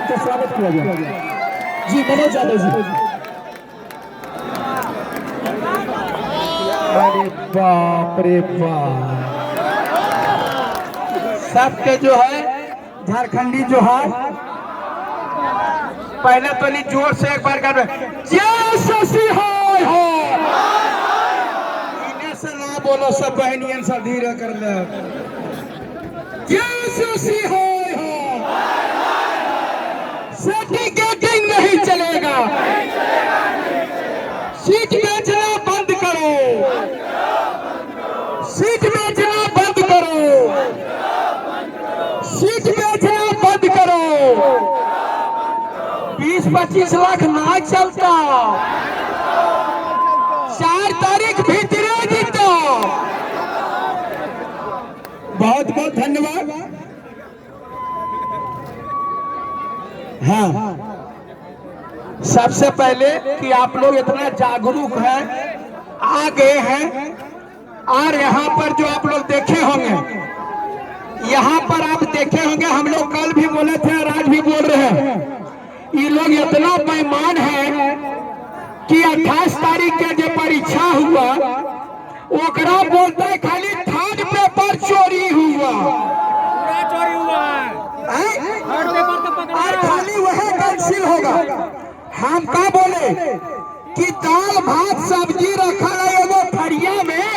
का स्वागत किया गया। जी मनोज यादव जी। अरे बाप रे बाप, सबके जो है झारखंडी जो है पहले तो नहीं जोर से एक बार कर जय शशि हाय हो, इन्हें से ना बोलो सब बहनियन सब धीरे कर ले। जय शशि हाय हो, सर्टिफिकेटिंग नहीं चलेगा, सीट बेचना बंद करो, सीट बेचना बंद करो, सीट बेचना बंद करो। 20-25 लाख ना चलता, 4 तारीख भीतरे जीतो। बहुत बहुत धन्यवाद। हाँ, सबसे पहले कि आप लोग इतना जागरूक हैं, आ गए हैं, और यहाँ पर जो आप लोग देखे होंगे, यहाँ पर आप देखे होंगे, हम लोग कल भी बोले थे और आज भी बोल रहे हैं, ये लोग इतना बेईमान है कि 28 तारीख के जो परीक्षा हुआ ओकरा बोलता है खाली थर्ड पेपर चोरी हुआ, चोरी हुआ है, और खाली वह कैंसिल होगा। हम क्या बोले कि दाल भात सब्जी रखा है वो फरिया में,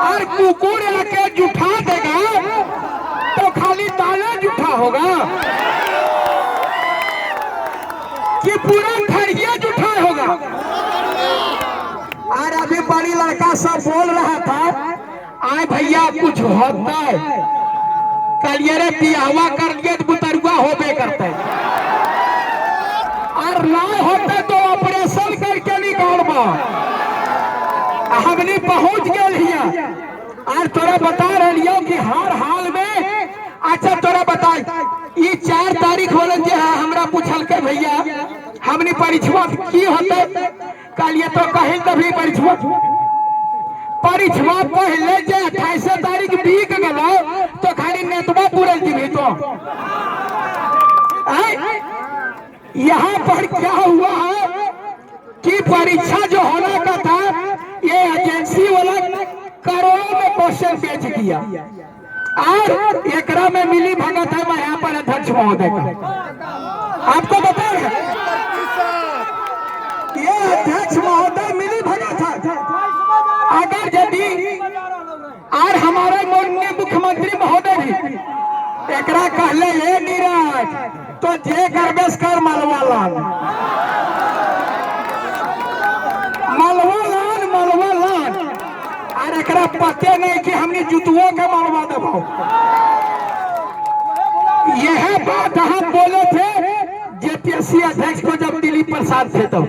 और कुकुर आके जुठा देगा तो खाली दाना जुठा होगा कि पूरा फरिया जुठा होगा। और अभी बड़ी लड़का सब बोल रहा था, आए भैया कुछ होता है, कलियरे बियावा कर लिए तो बुतरुआ होबे करते, और ना होते तो ऑपरेशन करके निकालबा। हमने पहुंच गए और तोरा बता रही हो कि हर हाल में। अच्छा तोरा बता, ये 4 तारीख वाले जे है हमरा पूछल के भैया हमने परीक्षा की होते, कल ये तो कहीं तभी परीक्षा पहले जे 28 तारीख बीत गलो तो खाली नेतवा पूरल जीवी तो यहाँ पर क्या हुआ है कि परीक्षा जो होना का था ये एजेंसी वाला करोड़ों में क्वेश्चन बेच दिया, और एकरा में मिली भगत है मैं यहाँ पर अध्यक्ष महोदय का आपको बता रहे, ये अध्यक्ष महोदय मिली भगत है। अगर यदि और हमारे माननीय मुख्यमंत्री महोदय भी एकरा कहले ये नीरज तो जे करबेस कर मलवालान और एकरा पते नहीं कि हमने जुतुओं के मलवा देबो। यह बात हम बोले थे जेपीएससी अध्यक्ष को जब दिलीप प्रसाद थे तो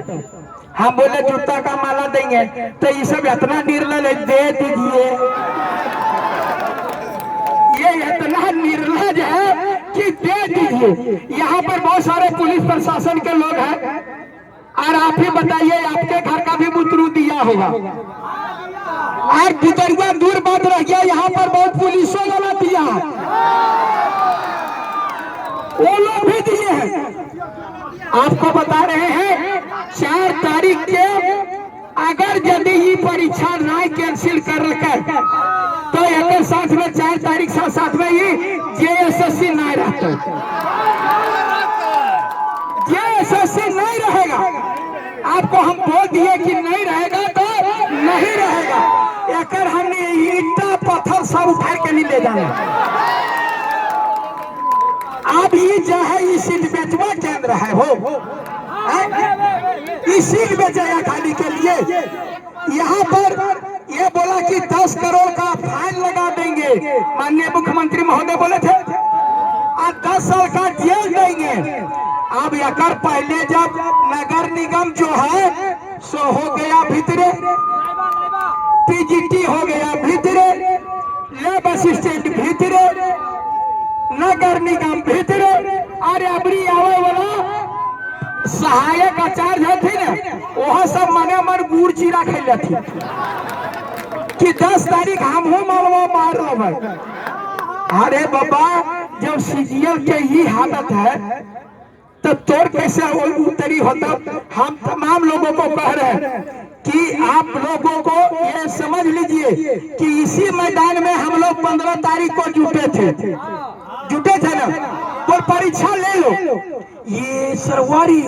हम बोले जूता का माला देंगे, तो ये सब इतना निर्लज दे दीजिए, ये इतना निर्लज है कि दे दीजिए। यहाँ पर बहुत सारे पुलिस प्रशासन के लोग हैं, और आप ही बताइए आपके घर का भी बुतरू दिया होगा, और बुतरुआ दूर बात रह गया, यहाँ पर बहुत पुलिसों वाला दिया, वो लोग भी दिए हैं। आपको बता रहे हैं 4 तारीख के अगर यदि ये परीक्षा ना कैंसिल कर रखे तो एक साथ में 4 तारीख साथ में ही जेएसएससी नहीं रहता, जेएसएससी नहीं रहेगा। आपको हम बोल दिए कि नहीं रहेगा तो नहीं रहेगा, एकर हमने ईटा पत्थर सब उठा के नहीं ले जाना। अब ये जो है ये सीट बेचवा केंद्र है हो, इस सीट बेचेगा खाली के लिए। यहाँ पर ये बोला कि 10 करोड़ का फाइन लगा देंगे, माननीय मुख्यमंत्री महोदय बोले थे, और 10 साल का जेल देंगे। अब याकर पहले जब नगर निगम जो है सो हो गया भीतरे, पीजीटी हो गया भीतरे, लेबर असिस्टेंट भीतरे, नगर निगम भीतरे, और अबरी आवे वाला सहायक आचार्य थे ना, वह सब मने मन गुड़ चीरा खेल थी कि 10 तारीख हम हो मालवा मार रहे। अरे बाबा जब सीजीएल के ये हालत है तो तोर कैसे उतरी होता। हम तमाम लोगों को कह रहे हैं कि आप लोगों को ये समझ लीजिए कि इसी मैदान में हम लोग 15 तारीख को जुटे थे ना, तो परीक्षा ले लो। ये सरवारी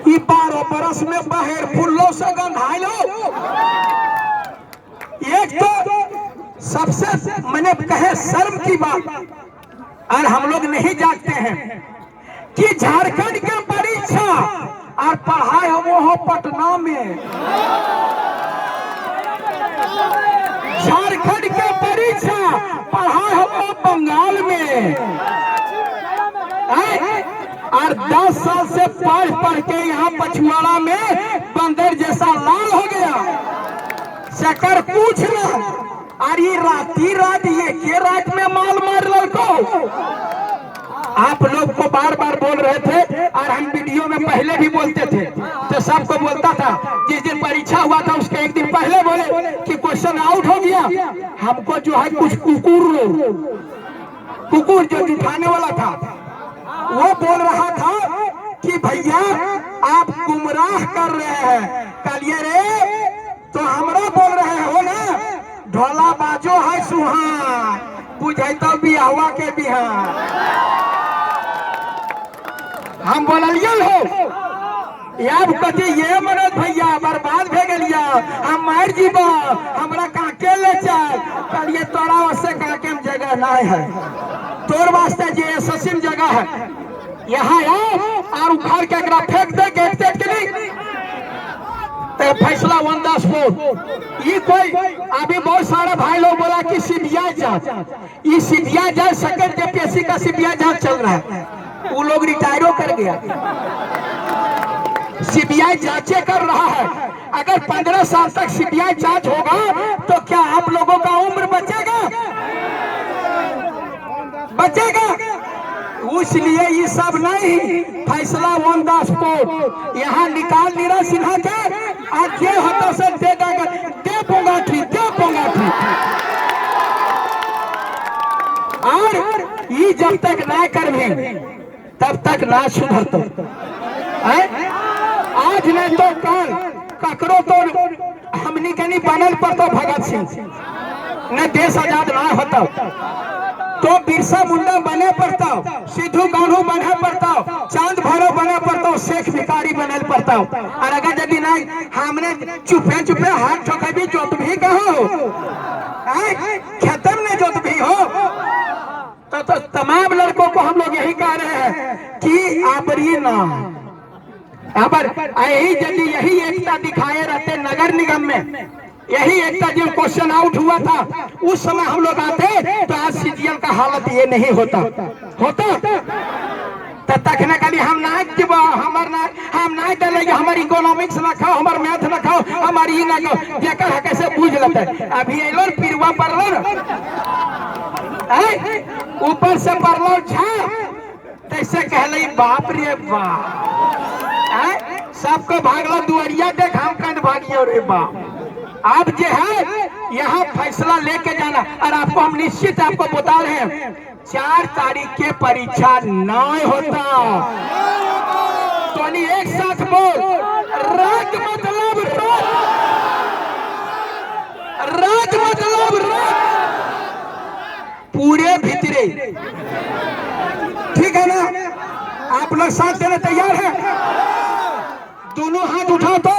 ये 12 बरस में बहेर फुल्लो से गंधाई लो। एक तो सबसे मैंने कहे शर्म की बात, और हम लोग नहीं जानते हैं कि झारखंड के परीक्षा और पढ़ाई वो हो पटना में, झारखंड के परीक्षा पढ़ाई हो बंगाल में। और 10 साल से पढ़ के यहाँ पछुआड़ा में बंदर जैसा लाल हो गया। शकर पूछना और ये रात ये के रात में माल मार लड़को। आप लोग को बार बार बोल रहे थे और हम वीडियो में पहले भी बोलते थे, तो सबको बोलता था। जिस दिन परीक्षा हुआ था उसके एक दिन पहले बोले कि क्वेश्चन आउट हो गया। हमको जो है कुछ कुकुर जो जुटाने वाला था वो बोल रहा था कि भैया आप गुमराह कर रहे हैं। कलिए रे तो हमरा बोल रहे हो ना, ढोला बाजो है सुहान, बुझे तो बिहावा के बिहार। हम बोलिए हो याब कथी ये मनोज भैया बर्बाद भे गलिया, हम मार जीवा, हमरा काके ले चल। कलिए तोरा वास्ते काके में जगह नहीं है, तोर वास्ते जे एसएससी जगह है। यहाँ आओ और उखाड़ के अगर फेंक दे गेट के लिए तो फैसला ऑन द स्पॉट। ये कोई अभी बहुत सारे भाई लोग बोला कि सीबीआई जांच, ये सीबीआई जांच सेकंड जेपीएससी का सीबीआई जांच चल रहा है। वो लोग रिटायरो कर गया, सीबीआई जांचें कर रहा है। अगर 15 साल तक सीबीआई जांच होगा तो क्या आप लोगों का उम्र बचेगा? इसलिए ये सब नहीं, फैसला ऑन द स्पॉट। यहाँ निकाल नीरज सिन्हा के आज ये होता से दे पोंगा ठीक। और ये जब तक ना कर तब तक ना सुधरतो। आज नहीं तो कल ककरो तो हमनी के नहीं बनल पर तो भगत सिंह न देश आजाद ना होता तो बिरसा मुंडा बने पड़ता, सिद्धू कान्हू बने पड़ता, चांद भैरव बने पड़ता, शेख भिखारी बने पड़ता। और अगर यदि नहीं हमने चुपे हाथ ठोके भी जोत भी कहो खत्म ने जोत भी हो तो तमाम लड़कों को हम लोग यही कह रहे हैं कि आबरी ना यही एकता दिखाए रहते। नगर निगम में यही एकता जब क्वेश्चन आउट हुआ था उस समय हम लोग आते तो आज सीजीएल का हालत ये नहीं होता तखने कभी हम ना हम ना डलेंगे। हमारी इकोनॉमिक्स ना खाओ, हमारे मैथ ना खाओ, हमारी ना खाओ, जेकर है कैसे बूझ लेते। अभी एलो पिरवा पड़लो ऊपर से पड़लो तैसे कहले बाप रे बाप, सबको भागलो दुआरिया देख हम कंध भागियो रे बाप। आप जो है यहाँ फैसला लेके जाना। और आपको हम निश्चित आपको बता रहे हैं 4 तारीख के परीक्षा नहीं होता। तो एक साथ बोल राज मतलब पूरे भीतरे, ठीक है ना? आप लोग साथ देने तैयार हैं? दोनों हाथ उठा तो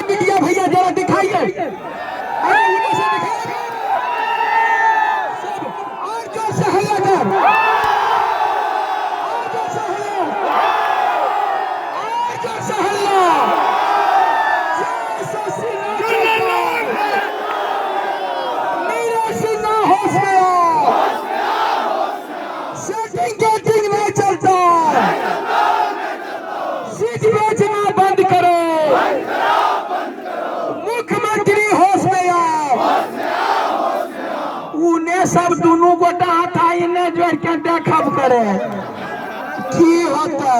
मीडिया भैया जरा दिखाइए, और जो सहला कर सेटिंग नहीं चलता, सीट बेचना बंद करो, मुख्यमंत्री होश में आओ। उन्हें सब दोनों गोटा था इन्हें जोड़ के देखब करे की होता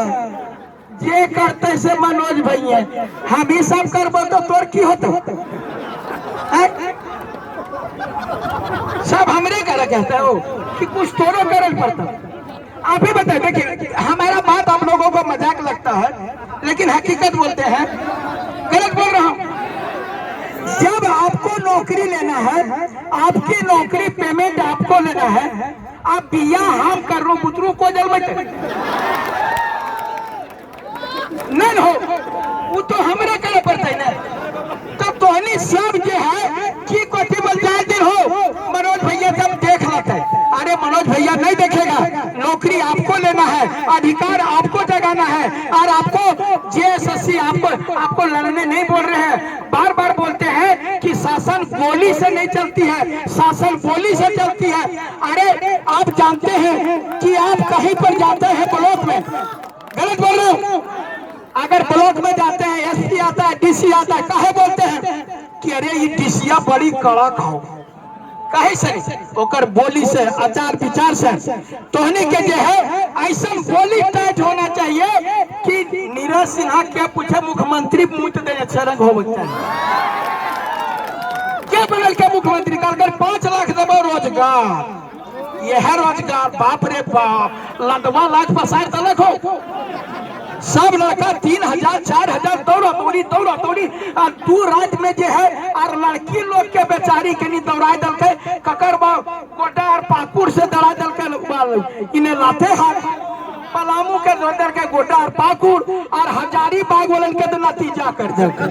जे करते से मनोज भैया हम ही सब करबो तो तोर की होता। सब हमरे कर कहते हो कि कुछ तोड़ो करल पड़ता। आप ही बताए, देखिए हमारा बात आप लोगों को मजाक लगता है, लेकिन हकीकत बोलते हैं। गलत बोल रहा हूँ? जब आपको नौकरी लेना है, आपकी नौकरी पेमेंट आपको लेना है, आप बिया हम कर रो बुतरू को जल बैठे नहीं हो, वो तो हमरे करे पड़ता है ना। तो तोहनी सब जो है कि कोठी बोल जाए दिन हो मनोज भैया सब देख लेते हैं। अरे मनोज भैया नहीं देखेगा, नौकरी आपको लेना है, अधिकार आपको जगाना है, और आपको जेएसएससी आपको लड़ने नहीं बोल रहे हैं। बार बार बोलते हैं कि शासन गोली से नहीं चलती है, शासन बोली से चलती है। अरे आप जानते हैं कि आप कहीं पर जाते हैं ब्लॉक में, गलत बोल रहे हो, अगर ब्लॉक में जाते हैं एसपी आता है, डीसी आता है, काहे बोलते हैं कि अरे ये डीसीया बड़ी कड़क हो, कहे से ओकर बोली से, आचार विचार से। तोहने के जो है ऐसा बोली टाइट होना चाहिए कि नीरज सिन्हा क्या पूछे मुख्यमंत्री मुंह दे छरंग हो बच्चा क्या बनल के मुख्यमंत्री कल 5 लाख देबो रोजगार, यह रोजगार बाप रे बाप, लंडवा लाख पसार तलक हो सब लड़का 3000 4000 दौड़ा दौड़ी और 2 रात में जो है और लड़की लोग के बेचारी के नहीं दौड़ा दल के ककर गोटा और पाकुड़ से दौड़ा दल के इन्हें लाते हाथ पलामू के जोदर के गोटा और पाकुड़ और हजारीबाग वालन के तो नतीजा कर दल के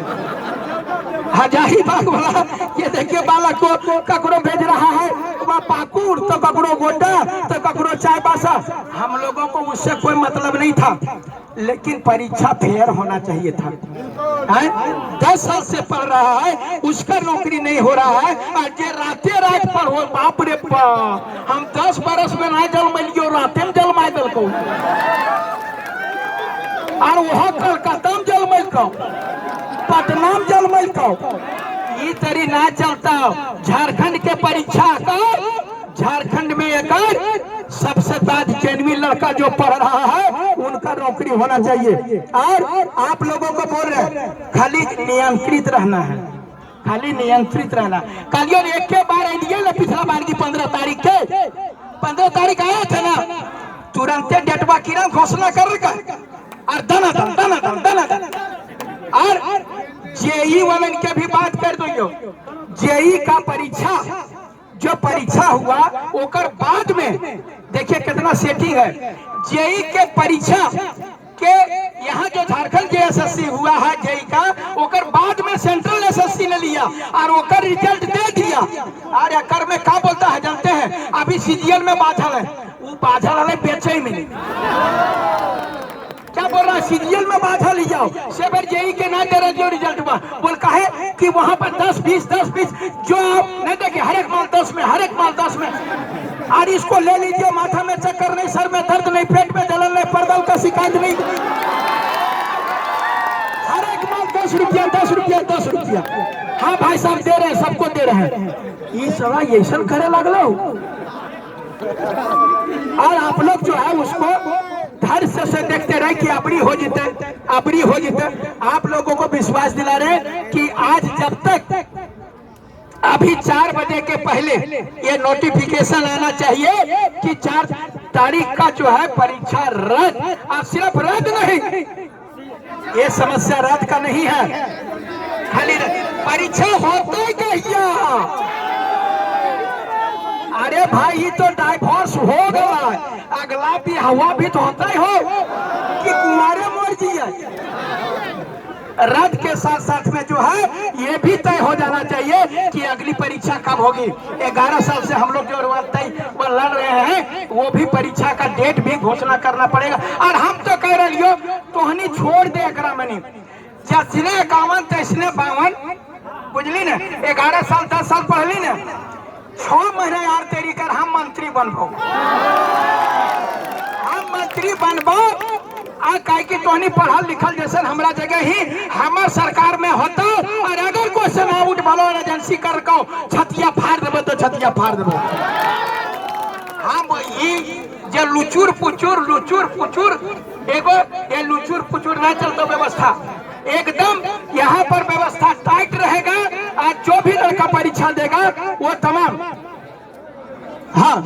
हजारीबाग वाला ये देखिए बालक को ककरो भेज रहा है वह पाकुड़ तो ककरो गोटा तो ककरो चाय बासा। हम लोगों को उससे कोई मतलब नहीं था, लेकिन परीक्षा फेयर होना चाहिए था। 10 साल से पढ़ रहा है, उसका नौकरी नहीं हो रहा है, और जे राते रात पर हो बाप रे बाप, हम 10 बरस में ना जल मिलियो राते में जल माय दल को, और वह कलकत्ता में जल मिल को, पटना में जल मिल को, ये तरी ना चलता। झारखंड के परीक्षा का, झारखंड में एक सबसे ताज जेनवी लड़का जो पढ़ रहा है उनका नौकरी होना चाहिए। और आप लोगों को बोल रहे हैं खाली नियंत्रित रहना है, खाली नियंत्रित रहना। कल एक के बार आइडिया ना, पिछला बार की 15 तारीख के 15 तारीख आया था ना, तुरंत डेटवा किरण घोषणा कर और दना और जेई वालन के भी बात कर दो। जेई का परीक्षा जो परीक्षा हुआ ओकर बाद में देखिए कितना सेटिंग है। जेई के परीक्षा के यहाँ जो झारखंड के एसएससी हुआ है जेई का, ओकर बाद में सेंट्रल एसएससी ने लिया और ओकर रिजल्ट दे दिया। और एकर में क्या बोलता है जानते हैं? अभी सीजीएल में बाझल है, वो बाझल है बेचे में क्या बोल रहा है, सीरियल में बाधा ले जाओ। सेवर जेई के ना दे रहे जो रिजल्ट हुआ, बोल का है कि वहां पर 10-20 जो आप नहीं देखे, हर एक माल 10 में, हर एक माल 10 में। और इसको ले लीजिए, माथा में चक्कर नहीं, सर में दर्द नहीं, पेट में जलन नहीं, पर्दल का शिकायत नहीं, हर एक माल 10 रुपया 10 रुपया 10 रुपया। हाँ भाई साहब दे रहे हैं, सबको दे रहे हैं। ये सारा ये सब करे लगलो। और आप लोग जो है उसको धैर्य से देखते रहे कि अबरी हो जीते। आप लोगों को विश्वास दिला रहे कि आज जब तक अभी 4 बजे के पहले ये नोटिफिकेशन आना चाहिए कि 4 तारीख का जो है परीक्षा रद्द, और सिर्फ रद्द नहीं, ये समस्या रद्द का नहीं है, खाली परीक्षा होता क्या? अरे भाई ये तो डाइवोर्स हो गया, अगला भी हवा भी तो होता ही हो कि कुमारे मर जिए। रद्द के साथ साथ में जो है ये भी तय हो जाना चाहिए कि अगली परीक्षा कब होगी। 11 साल से हम लोग जो लड़ रहे हैं वो भी परीक्षा का डेट भी घोषणा करना पड़ेगा। और हम तो कह रहे हो तोहनी छोड़ दे एकरा मनी, जसने 51 तैसने 52, बुझली ने, 11 साल 10 साल पढ़ली ने, 6 महीने यार तेरी कर हम मंत्री बनबो, आ काहे की तोहनी पढ़ल लिखल जैसे हमरा जगह ही हमार सरकार में होता। और अगर क्वेश्चन आउट भलो एजेंसी कर को छतिया फाड़ देबो तो छतिया फाड़ देबो। हम ये जे लुचुर पुचुर एगो ये लुचुर पुचुर नहीं चलता व्यवस्था, एकदम यहाँ पर व्यवस्था टाइट रहेगा। आज जो भी लड़का परीक्षा देगा वो तमाम हाँ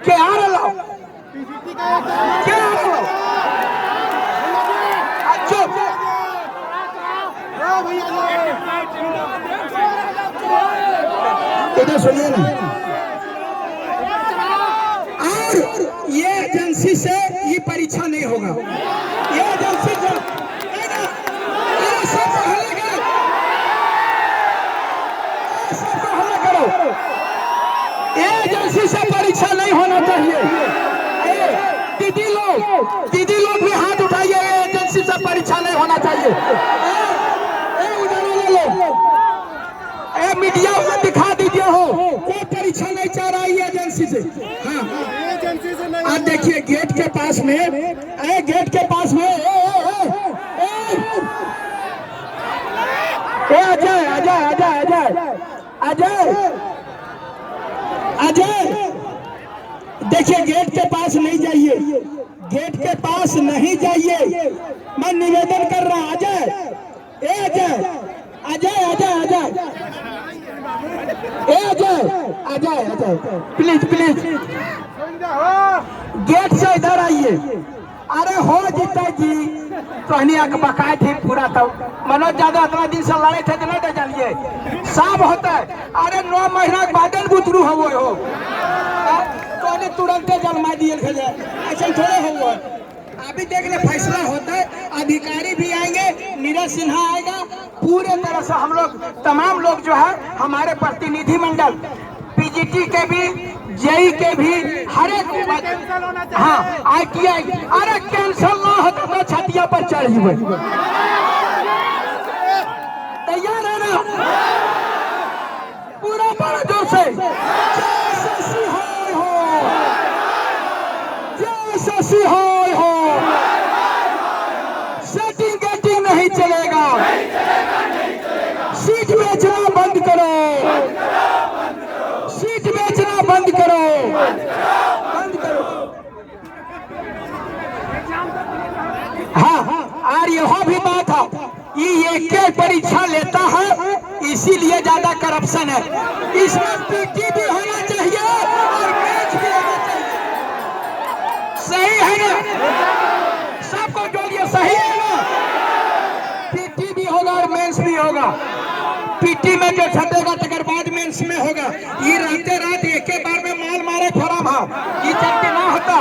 क्या आ रहा क्या आ रहा चुप इधर सुनिए ना। और ये एजेंसी से ये परीक्षा नहीं होगा। ये एजेंसी जो सबको हल्ला करो। ये एजेंसी से परीक्षा नहीं होना चाहिए। दीदी लोग भी हाथ उठाइए। एजेंसी से परीक्षा नहीं होना चाहिए। मीडिया में दिखा दीजिए हो कोई परीक्षा नहीं चाह रहा है एजेंसी से। हाँ आज देखिए गेट के पास में गेट के पास में अजय अजय अजय अजय अजय अजय देखिए गेट के पास नहीं जाइए। गेट के पास नहीं जाइए। मैं निवेदन कर रहा हूं Ajay Ajay Ajay Ajay Ajay Ajay Ajay Ajay please please get से इधर आइए। अरे हो जीता जी कहनी बकाए थे पूरा तब मनोज यादव इतना दिन से लड़े थे नहीं जानिए साफ होता है। अरे 9 महीना के बाद बुतरू हो तो तुरंत जन्मा दिए ऐसा थोड़े हो। अभी देख ले फैसला होता है। अधिकारी भी आएंगे नीरज सिन्हा आएगा पूरे तरह से हम लोग तमाम लोग जो है हमारे प्रतिनिधि मंडल पीजीटी के भी जेई के भी हर एक हाँ ITI अरे कैंसल ना होता तो छतिया पर चढ़ जाए। तैयार है ना पूरा बड़ा जोर से हो सेटिंग गेटिंग नहीं चलेगा। सीट बेचना बंद करो। सीट बेचना बंद करो। हाँ और यह भी बात है ये एक परीक्षा लेता है इसीलिए ज्यादा करप्शन है। इसमें पीटी भी होना चाहिए और मैच भी होना चाहिए। सही है ना सबको जोड़िए सही है ना। पीटी भी होगा और मेंस भी होगा। पीटी में जो छटेगा तकर बाद मेंस में होगा। ये रहते रात एक बार में माल मारे फॉर्म है ये चलते ना होता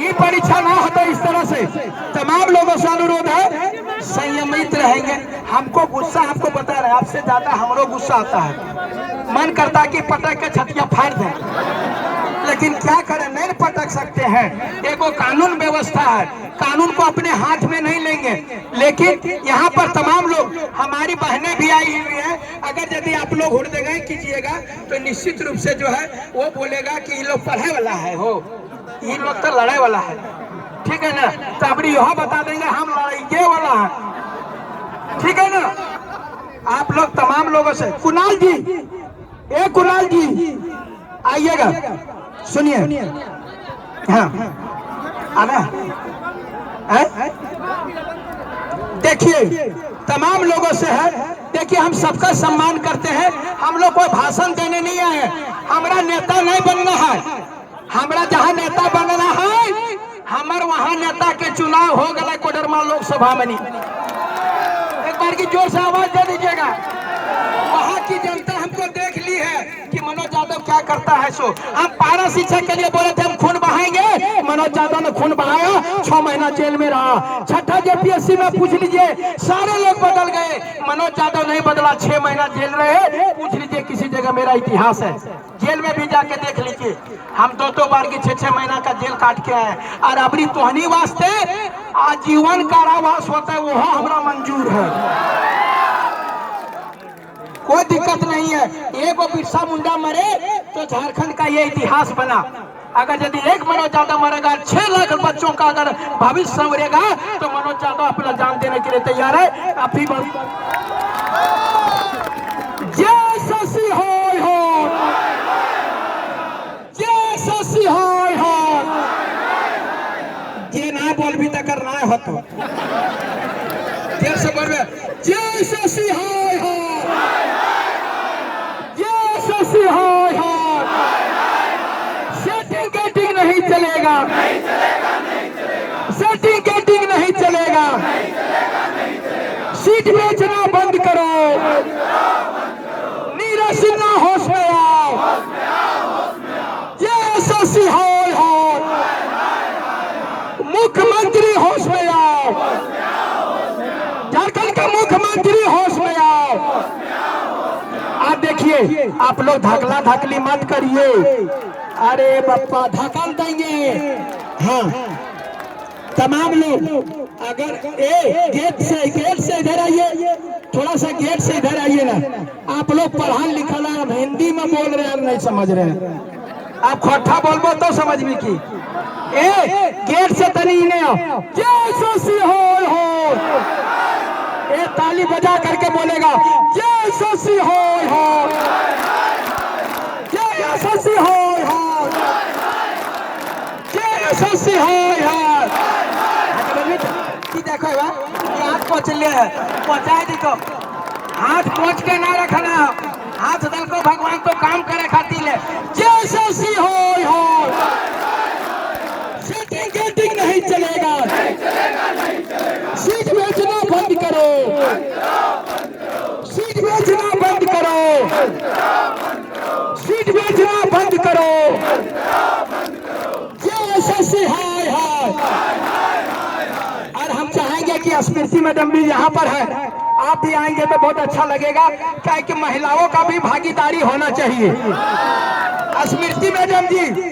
ये परीक्षा ना होता। इस तरह से तमाम लोगों से अनुरोध है संयमित रहेंगे। हमको गुस्सा आपको बता रहे आपसे ज्यादा हमरो गुस्सा आता है। मन करता है कि पटक के छतिया फाड़ दें लेकिन क्या करें नहीं पटक सकते हैं। एगो कानून व्यवस्था है कानून को अपने हाथ में नहीं लेंगे। लेकिन यहाँ पर तमाम लोग हमारी बहनें भी आई हुई हैं। अगर यदि आप लोग हुड़दंगाई कीजिएगा तो निश्चित रूप से जो है वो बोलेगा कि ये लोग पढ़े वाला है हो ये लोग तो लड़ाई वाला है। ठीक है ना तो अब यह बता देंगे हम लड़ाई वाला है। ठीक है ना आप लोग तमाम लोगों से कुणाल जी कुणाल जी आइएगा सुनिए। हाँ आना देखिए तमाम लोगों से है। देखिए हम सबका सम्मान करते हैं। हम लोग कोई भाषण देने नहीं आए। हमारा नेता नहीं बनना है। हमारा जहाँ नेता बनना है हमारे वहाँ नेता के चुनाव हो गया कोडरमा लोकसभा में। एक बार की जोर से आवाज दे दीजिएगा। वहाँ की जनता हमको देख ली है कि मनोज यादव क्या करता है। सो हम पारा शिक्षक के लिए बोले थे हम खून बहाएंगे। मनोज यादव ने खून बहाया 6 महीना जेल में रहा। छठा JPSC में पूछ लीजिए सारे लोग बदल गए मनोज यादव नहीं बदला 6 महीना जेल रहे। पूछ लीजिए किसी जगह मेरा इतिहास है जेल में भी जाके देख लीजिए। हम 2 बार की 6 महीना का जेल काट के आए और अपनी तोहनी वास्ते आजीवन कारावास होता है वो हमारा मंजूर है। कोई दिक्कत नहीं है। एक बिरसा मुंडा मरे तो झारखंड का ये इतिहास बना। अगर यदि एक मनोज यादव मरेगा 6 लाख बच्चों का अगर भविष्य संवरेगा तो मनोज यादव अपना जान देने के लिए तैयार है। आप ही जय शशि होय हो जय शशि होय हो ये ना बोल भी तक करना है तो देर से बोल जय शशि होय हो जय शशि होय हो मुख्यमंत्री होश में आओ, झारखंड का मुख्यमंत्री होश में आओ। आप देखिए, आप लोग धकला धकली मत करिए। अरे बप्पा धकल देंगे। हाँ, तमाम लोग अगर गेट से इधर आइए, थोड़ा सा गेट से इधर आइए ना। आप लोग पढ़ा लिखा आप हिंदी में बोल रहे हैं, आप नहीं समझ रहे हैं। आप खोटा बोलबो तो समझ में की। गेट से तनी इन्हें आओ। जय सोसी हो। ए ताली बजा करके बोलेगा जय सोसी हो, जय सोसी हो, जय सोसी हो। देखो हाथ पोछ ले, पहुंचाए दी तो हाथ पोछ के ना रखना, हाथ दल को भगवान तो काम करे खातिर ले। जय सोसी हो। सीटिंग गेटिंग नहीं चलेगा, सीट बेचना बंद करो, सीट बेचना बंद करो, सीट बेचना बंद करो। जय सोसी हो। और हम चाहेंगे कि स्मृति मैडम भी यहाँ पर है, आप भी आएंगे तो बहुत अच्छा लगेगा, क्या कि महिलाओं का भी भागीदारी होना चाहिए। स्मृति मैडम जी